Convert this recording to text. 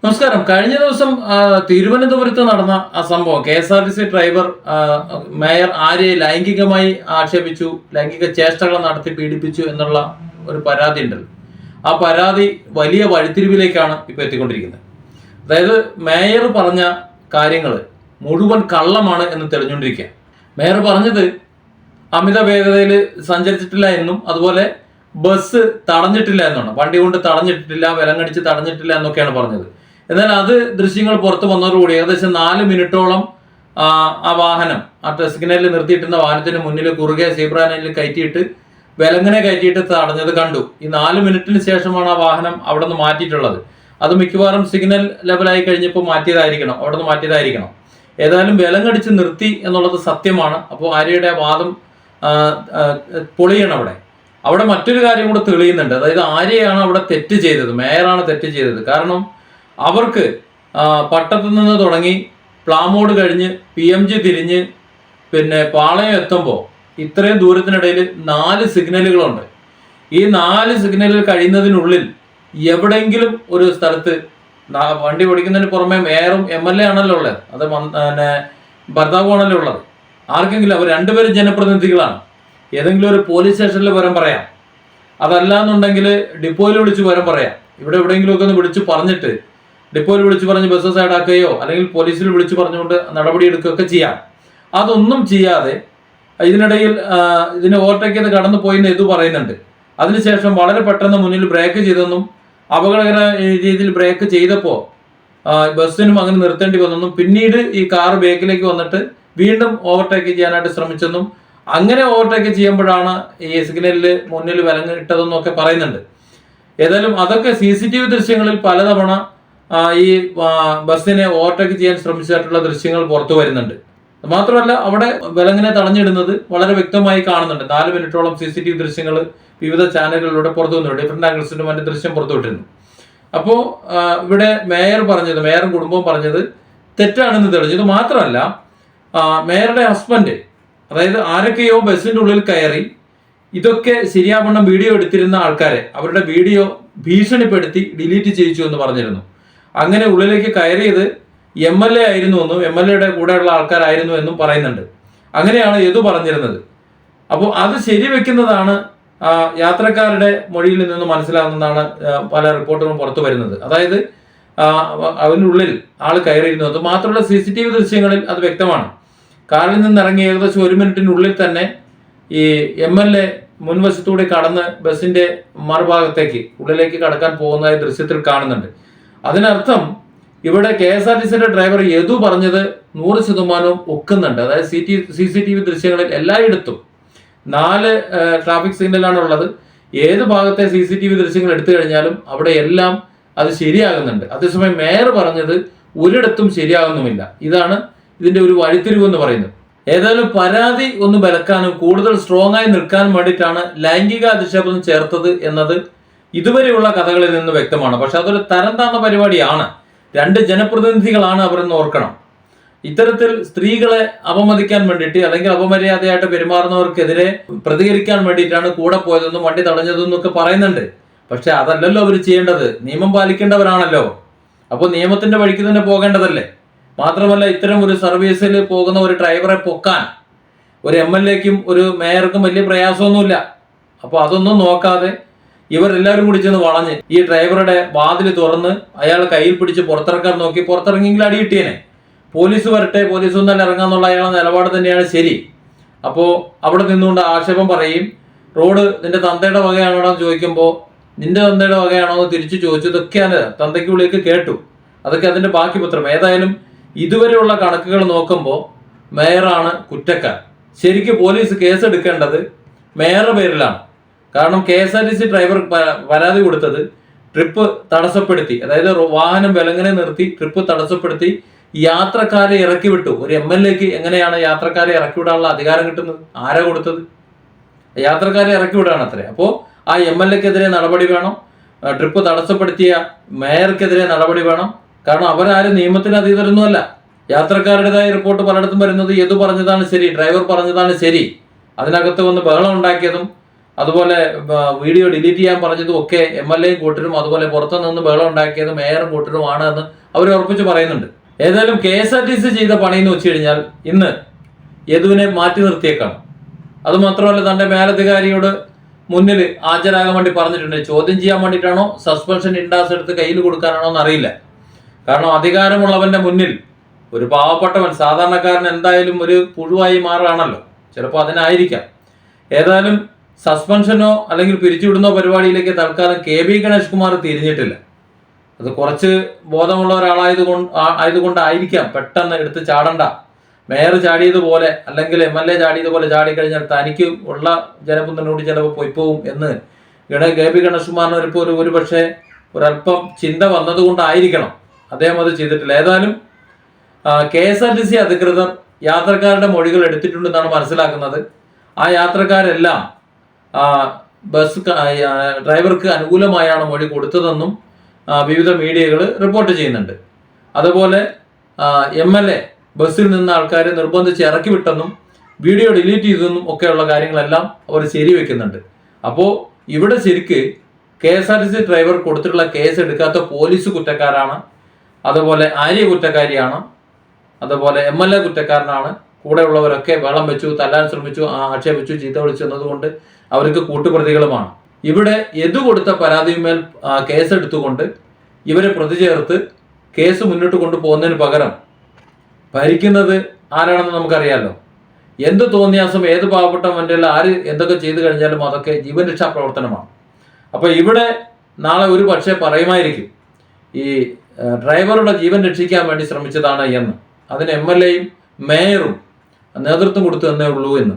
നമസ്കാരം. കഴിഞ്ഞ ദിവസം തിരുവനന്തപുരത്ത് നടന്ന ആ സംഭവം, KSRTC ഡ്രൈവർ മേയർ ആര്യയെ ലൈംഗികമായി ആക്ഷേപിച്ചു, ലൈംഗിക ചേഷ്ടകൾ നടത്തി പീഡിപ്പിച്ചു എന്നുള്ള ഒരു പരാതി ഉണ്ടല്ലോ. ആ പരാതി വലിയ വഴിത്തിരിവിലേക്കാണ് ഇപ്പോൾ എത്തിക്കൊണ്ടിരിക്കുന്നത്. അതായത് മേയർ പറഞ്ഞ കാര്യങ്ങൾ മുഴുവൻ കള്ളമാണ് എന്ന് തെളിഞ്ഞുകൊണ്ടിരിക്കുക. മേയർ പറഞ്ഞത് അമിത വേഗതയിൽ സഞ്ചരിച്ചിട്ടില്ല എന്നും അതുപോലെ ബസ് തടഞ്ഞിട്ടില്ല എന്നാണ്, വണ്ടി കൊണ്ട് തടഞ്ഞിട്ടില്ല, വിലങ്ങടിച്ച് തടഞ്ഞിട്ടില്ല എന്നൊക്കെയാണ് പറഞ്ഞത്. എന്നാൽ അത് ദൃശ്യങ്ങൾ പുറത്തു വന്നതോടുകൂടി ഏകദേശം 4 മിനിറ്റോളം ആ വാഹനം സിഗ്നലിൽ നിർത്തിയിട്ടുന്ന വാഹനത്തിന് മുന്നിൽ കുറുകെ സീബ്ര ലൈനിൽ കയറ്റിയിട്ട് വിലങ്ങനെ കയറ്റിയിട്ട് തടഞ്ഞത് കണ്ടു. ഈ 4 മിനിറ്റിന് ശേഷമാണ് ആ വാഹനം അവിടെ നിന്ന് മാറ്റിയിട്ടുള്ളത്. അത് മിക്കവാറും സിഗ്നൽ ലെവലായി കഴിഞ്ഞപ്പോൾ അവിടെ നിന്ന് മാറ്റിയതായിരിക്കണം. ഏതായാലും വിലങ്ങടിച്ച് നിർത്തി എന്നുള്ളത് സത്യമാണ്. അപ്പോൾ ആര്യയുടെ വാദം പൊളിയണം. അവിടെ മറ്റൊരു കാര്യം കൂടെ തെളിയുന്നുണ്ട്. അതായത് ആര്യയാണ് അവിടെ തെറ്റ് ചെയ്തത്, മേയറാണ് തെറ്റ് ചെയ്തത്. കാരണം അവർക്ക് പട്ടത്തു നിന്ന് തുടങ്ങി പ്ലാമോട് കഴിഞ്ഞ് PMG തിരിഞ്ഞ് പിന്നെ പാളയം എത്തുമ്പോൾ ഇത്രയും ദൂരത്തിനിടയിൽ 4 സിഗ്നലുകളുണ്ട്. ഈ 4 സിഗ്നലുകൾ കഴിയുന്നതിനുള്ളിൽ എവിടെയെങ്കിലും ഒരു സ്ഥലത്ത് വണ്ടി ഓടിക്കുന്നതിന് പുറമെ മേയറും MLA ആണല്ലോ ഉള്ളത്, അത് പിന്നെ ഭർത്താവുമാണല്ലോ ഉള്ളത്. ആർക്കെങ്കിലും അവർ രണ്ടുപേരും ജനപ്രതിനിധികളാണ്. ഏതെങ്കിലും ഒരു പോലീസ് സ്റ്റേഷനിൽ വരം പറയാം, അതല്ല എന്നുണ്ടെങ്കിൽ ഡിപ്പോയിൽ വിളിച്ച് വരം പറയാം. ഇവിടെ എവിടെയെങ്കിലുമൊക്കെ ഒന്ന് വിളിച്ച് പറഞ്ഞിട്ട് ഡിപ്പോയിൽ വിളിച്ച് പറഞ്ഞ് ബസ് സൈഡാക്കുകയോ അല്ലെങ്കിൽ പോലീസിൽ വിളിച്ച് പറഞ്ഞുകൊണ്ട് നടപടിയെടുക്കുകയൊക്കെ ചെയ്യാം. അതൊന്നും ചെയ്യാതെ ഇതിനിടയിൽ ഇതിനെ ഓവർടേക്ക് ചെയ്ത് കടന്നു പോയിന്ന് ഇത് പറയുന്നുണ്ട്. അതിനുശേഷം വളരെ പെട്ടെന്ന് മുന്നിൽ ബ്രേക്ക് ചെയ്തെന്നും അപകടകര രീതിയിൽ ബ്രേക്ക് ചെയ്തപ്പോൾ ബസ്സിനും അങ്ങനെ നിർത്തേണ്ടി വന്നെന്നും പിന്നീട് ഈ കാർ ബാക്കിലേക്ക് വന്നിട്ട് വീണ്ടും ഓവർടേക്ക് ചെയ്യാനായിട്ട് ശ്രമിച്ചെന്നും അങ്ങനെ ഓവർടേക്ക് ചെയ്യുമ്പോഴാണ് ഈ സിഗ്നലിൽ മുന്നിൽ വിലങ്ങിട്ടതെന്നും ഒക്കെ പറയുന്നുണ്ട്. ഏതായാലും അതൊക്കെ CCTV ദൃശ്യങ്ങളിൽ പലതവണ ഈ ബസ്സിനെ ഓവർടേക്ക് ചെയ്യാൻ ശ്രമിച്ചിട്ടുള്ള ദൃശ്യങ്ങൾ പുറത്തു വരുന്നുണ്ട്. മാത്രമല്ല അവിടെ വിലങ്ങിനെ തടഞ്ഞിടുന്നത് വളരെ വ്യക്തമായി കാണുന്നുണ്ട്. 4 മിനിറ്റോളം CCTV ദൃശ്യങ്ങൾ വിവിധ ചാനലുകളിലൂടെ പുറത്തു വന്നിട്ടുണ്ട്. ഡിഫറെന്റ് ആംഗിൾസിന്റെ മറ്റു ദൃശ്യം പുറത്തുവിട്ടിരുന്നു. അപ്പോൾ ഇവിടെ മേയറും കുടുംബവും പറഞ്ഞത് തെറ്റാണെന്ന് തെളിഞ്ഞു. ഇത് മാത്രമല്ല, മേയറുടെ ഹസ്ബൻഡ്, അതായത് ആരൊക്കെയോ ബസ്സിന്റെ ഉള്ളിൽ കയറി ഇതൊക്കെ ശരിയാവണ്ണം വീഡിയോ എടുത്തിരുന്ന ആൾക്കാരെ അവരുടെ വീഡിയോ ഭീഷണിപ്പെടുത്തി ഡിലീറ്റ് ചെയ്യിച്ചു എന്ന് പറഞ്ഞിരുന്നു. അങ്ങനെ ഉള്ളിലേക്ക് കയറിയത് MLA ആയിരുന്നു എന്നും MLAയുടെ കൂടെയുള്ള ആൾക്കാരായിരുന്നു എന്നും പറയുന്നുണ്ട്. അങ്ങനെയാണ് യദു പറഞ്ഞിരുന്നത്. അപ്പോൾ അത് ശരിവെക്കുന്നതാണ് യാത്രക്കാരുടെ മൊഴിയിൽ നിന്ന് മനസ്സിലാകുന്നതാണ് പല റിപ്പോർട്ടുകളും പുറത്തു വരുന്നത്. അതായത് അതിനുള്ളിൽ ആൾ കയറിയിരുന്നു. അത് മാത്രമല്ല CCTV ദൃശ്യങ്ങളിൽ അത് വ്യക്തമാണ്. കാറിൽ നിന്ന് ഇറങ്ങി ഏകദേശം 1 മിനിറ്റിനുള്ളിൽ തന്നെ ഈ MLA മുൻവശത്തൂടെ കടന്ന് ബസിന്റെ മറുഭാഗത്തേക്ക് ഉള്ളിലേക്ക് കടക്കാൻ പോകുന്നതായി ദൃശ്യത്തിൽ കാണുന്നുണ്ട്. അതിനർത്ഥം ഇവിടെ KSRTCയുടെ ഡ്രൈവർ യദു പറഞ്ഞത് 100% ഒക്കുന്നുണ്ട്. അതായത് CCTV ദൃശ്യങ്ങളിൽ എല്ലായിടത്തും 4 ട്രാഫിക് സിഗ്നലാണ് ഉള്ളത്. ഏത് ഭാഗത്തെ CCTV ദൃശ്യങ്ങൾ എടുത്തു കഴിഞ്ഞാലും അവിടെ എല്ലാം അത് ശരിയാകുന്നുണ്ട്. അതേസമയം മേയർ പറഞ്ഞത് ഒരിടത്തും ശരിയാകുന്നുമില്ല. ഇതാണ് ഇതിന്റെ ഒരു വഴിത്തിരിവ് എന്ന് പറയുന്നത്. ഏതായാലും പരാതി ഒന്ന് ബലക്കാനും കൂടുതൽ സ്ട്രോങ് ആയി നിൽക്കാനും വേണ്ടിയിട്ടാണ് ലൈംഗിക അധിക്ഷേപം ചേർത്തത് എന്നത് ഇതുവരെയുള്ള കഥകളിൽ നിന്ന് വ്യക്തമാണ്. പക്ഷെ അതൊരു തരം താഴ്ന്ന പരിപാടിയാണ്. 2 ജനപ്രതിനിധികളാണ് അവരെന്ന് ഓർക്കണം. ഇത്തരത്തിൽ സ്ത്രീകളെ അപമതിക്കാൻ വേണ്ടിയിട്ട് അല്ലെങ്കിൽ അപമര്യാദയായിട്ട് പെരുമാറുന്നവർക്കെതിരെ പ്രതികരിക്കാൻ വേണ്ടിയിട്ടാണ് കൂടെ പോയതെന്നും വണ്ടി തടഞ്ഞതെന്നും ഒക്കെ പറയുന്നുണ്ട്. പക്ഷെ അതല്ലല്ലോ അവർ ചെയ്യേണ്ടത്. നിയമം പാലിക്കേണ്ടവരാണല്ലോ. അപ്പോൾ നിയമത്തിന്റെ വഴിക്ക് തന്നെ പോകേണ്ടതല്ലേ. മാത്രമല്ല, ഇത്തരം ഒരു സർവീസിൽ പോകുന്ന ഒരു ഡ്രൈവറെ പൊക്കാൻ ഒരു MLAക്കും ഒരു മേയർക്കും വലിയ പ്രയാസമൊന്നുമില്ല. അപ്പോൾ അതൊന്നും നോക്കാതെ ഇവരെല്ലാവരും കൂടി ചെന്ന് വളഞ്ഞ് ഈ ഡ്രൈവറുടെ വാതിൽ തുറന്ന് അയാൾ കയ്യിൽ പിടിച്ച് പുറത്തിറക്കാൻ നോക്കി. പുറത്തിറങ്ങിയെങ്കിൽ അടി കിട്ടിയേനെ. പോലീസ് വരട്ടെ, പോലീസ് ഒന്നല്ല ഇറങ്ങാന്നുള്ള അയാളുടെ നിലപാട് തന്നെയാണ് ശരി. അപ്പോൾ അവിടെ നിന്നുകൊണ്ട് ആക്ഷേപം പറയും. റോഡ് നിന്റെ തന്തയുടെ വകയാണോ എന്ന് ചോദിക്കുമ്പോൾ നിന്റെ തന്തയുടെ വകയാണോ എന്ന് തിരിച്ചു ചോദിച്ചു. ഇതൊക്കെയാണ് തന്തയ്ക്കുള്ളിലേക്ക് കേട്ടു. അതൊക്കെ അതിന്റെ ബാക്കി പത്രം. ഏതായാലും ഇതുവരെയുള്ള കണക്കുകൾ നോക്കുമ്പോൾ മേയറാണ് കുറ്റക്കാർ. ശരിക്കും പോലീസ് കേസെടുക്കേണ്ടത് മേയറുടെ പേരിലാണ്. കാരണം KSRTC ഡ്രൈവർ പരാതി കൊടുത്തത് ട്രിപ്പ് തടസ്സപ്പെടുത്തി, അതായത് വാഹനം വിലങ്ങനെ നിർത്തി ട്രിപ്പ് തടസ്സപ്പെടുത്തി യാത്രക്കാരെ ഇറക്കി വിട്ടു. ഒരു MLAക്ക് എങ്ങനെയാണ് യാത്രക്കാരെ ഇറക്കി വിടാനുള്ള അധികാരം കിട്ടുന്നത്? ആരാ കൊടുത്തത്? യാത്രക്കാരെ ഇറക്കി വിടാണ് അത്രേ. അപ്പോൾ ആ MLAക്കെതിരെ നടപടി വേണം. ട്രിപ്പ് തടസ്സപ്പെടുത്തിയ മേയർക്കെതിരെ നടപടി വേണം. കാരണം അവരാരും നിയമത്തിന് അതീതരൊന്നുമല്ല. യാത്രക്കാരുടേതായ റിപ്പോർട്ട് പലയിടത്തും വരുന്നത് യദു പറഞ്ഞതാണ് ശരി, ഡ്രൈവർ പറഞ്ഞതാണ് ശരി. അതിനകത്ത് വന്ന് ബഹളം ഉണ്ടാക്കിയതും അതുപോലെ വീഡിയോ ഡിലീറ്റ് ചെയ്യാൻ പറഞ്ഞതും ഒക്കെ MLA കൂട്ടരും അതുപോലെ പുറത്തുനിന്ന് ബഹളം ഉണ്ടാക്കിയത് മേയറും കൂട്ടരുമാണ് എന്ന് അവർ ഉറപ്പിച്ച് പറയുന്നുണ്ട്. ഏതായാലും KSRTC ചെയ്ത പണി എന്ന് വെച്ച് കഴിഞ്ഞാൽ ഇന്ന് യദുവിനെ മാറ്റി നിർത്തിയേക്കാണ്. അതുമാത്രമല്ല തന്റെ മേലധികാരിയോട് മുന്നിൽ ഹാജരാകാൻ വേണ്ടി പറഞ്ഞിട്ടുണ്ട്. ചോദ്യം ചെയ്യാൻ വേണ്ടിയിട്ടാണോ സസ്പെൻഷൻ ഇൻഡാസ് എടുത്ത് കയ്യിൽ കൊടുക്കാനാണോ എന്നറിയില്ല. കാരണം അധികാരമുള്ളവന്റെ മുന്നിൽ ഒരു പാവപ്പെട്ടവൻ സാധാരണക്കാരൻ എന്തായാലും ഒരു പുഴുവായി മാറുകയാണല്ലോ. ചിലപ്പോൾ അതിനായിരിക്കാം. ഏതായാലും സസ്പെൻഷനോ അല്ലെങ്കിൽ പിരിച്ചുവിടുന്നോ പരിപാടിയിലേക്ക് തൽക്കാലം KB ഗണേഷ് കുമാർ തിരിഞ്ഞിട്ടില്ല. അത് കുറച്ച് ബോധമുള്ള ഒരാളായതുകൊണ്ടായിരിക്കാം പെട്ടെന്ന് എടുത്ത് ചാടണ്ട, മേയർ ചാടിയതുപോലെ അല്ലെങ്കിൽ MLA ചാടിയതുപോലെ ചാടിക്കഴിഞ്ഞാൽ തനിക്ക് ഉള്ള ജനപിന്തുണയോട് ചിലപ്പോൾ പൊയ്പോവും എന്ന് KB ഗണേഷ് കുമാറിന് ഇപ്പോൾ ഒരു പക്ഷേ ഒരല്പം ചിന്ത വന്നതുകൊണ്ടായിരിക്കണം അദ്ദേഹം അത് ചെയ്തിട്ടില്ല. ഏതായാലും KSRTC അധികൃതർ യാത്രക്കാരുടെ മൊഴികൾ എടുത്തിട്ടുണ്ടെന്നാണ് മനസ്സിലാക്കുന്നത്. ആ യാത്രക്കാരെല്ലാം ബസ് ഡ്രൈവർക്ക് അനുകൂലമായാണ് മൊഴി കൊടുത്തതെന്നും വിവിധ മീഡിയകൾ റിപ്പോർട്ട് ചെയ്യുന്നുണ്ട്. അതുപോലെ MLA ബസ്സിൽ നിന്ന് ആൾക്കാരെ നിർബന്ധിച്ച് ഇറക്കി വിട്ടെന്നും വീഡിയോ ഡിലീറ്റ് ചെയ്തെന്നും ഒക്കെയുള്ള കാര്യങ്ങളെല്ലാം അവർ ശരിവെക്കുന്നുണ്ട്. അപ്പോൾ ഇവിടെ ശരിക്ക് KSRTC ഡ്രൈവർ കൊടുത്തിട്ടുള്ള കേസ് എടുക്കാത്ത പോലീസ് കുറ്റക്കാരാണ്, അതുപോലെ ആര്യ കുറ്റക്കാരിയാണ്, അതുപോലെ MLA കുറ്റക്കാരനാണ്. കൂടെയുള്ളവരൊക്കെ വെള്ളം വെച്ചു, തല്ലാൻ ശ്രമിച്ചു, ആക്ഷേപിച്ചു, ചീത്ത വിളിച്ചു എന്നതുകൊണ്ട് അവർക്ക് കൂട്ടുപ്രതികളുമാണ്. ഇവിടെ യദു കൊടുത്ത പരാതിയുമേൽ കേസെടുത്തുകൊണ്ട് ഇവരെ പ്രതി ചേർത്ത് കേസ് മുന്നോട്ട് കൊണ്ടുപോകുന്നതിന് പകരം ഭരിക്കുന്നത് ആരാണെന്ന് നമുക്കറിയാമല്ലോ. എന്ത് തോന്നിയാസം ഏത് പാവപ്പെട്ട മനുഷ്യരിൽ ആര് എന്തൊക്കെ ചെയ്തു കഴിഞ്ഞാലും അതൊക്കെ ജീവൻ രക്ഷാ പ്രവർത്തനമാണ്. അപ്പോൾ ഇവിടെ നാളെ ഒരു പക്ഷേ പറയുമായിരിക്കും ഈ ഡ്രൈവറുടെ ജീവൻ രക്ഷിക്കാൻ വേണ്ടി ശ്രമിച്ചതാണ് എന്ന്. അതിന് MLAയും മേയറും നേതൃത്വം കൊടുത്തു എന്നേ ഉള്ളൂ എന്ന്.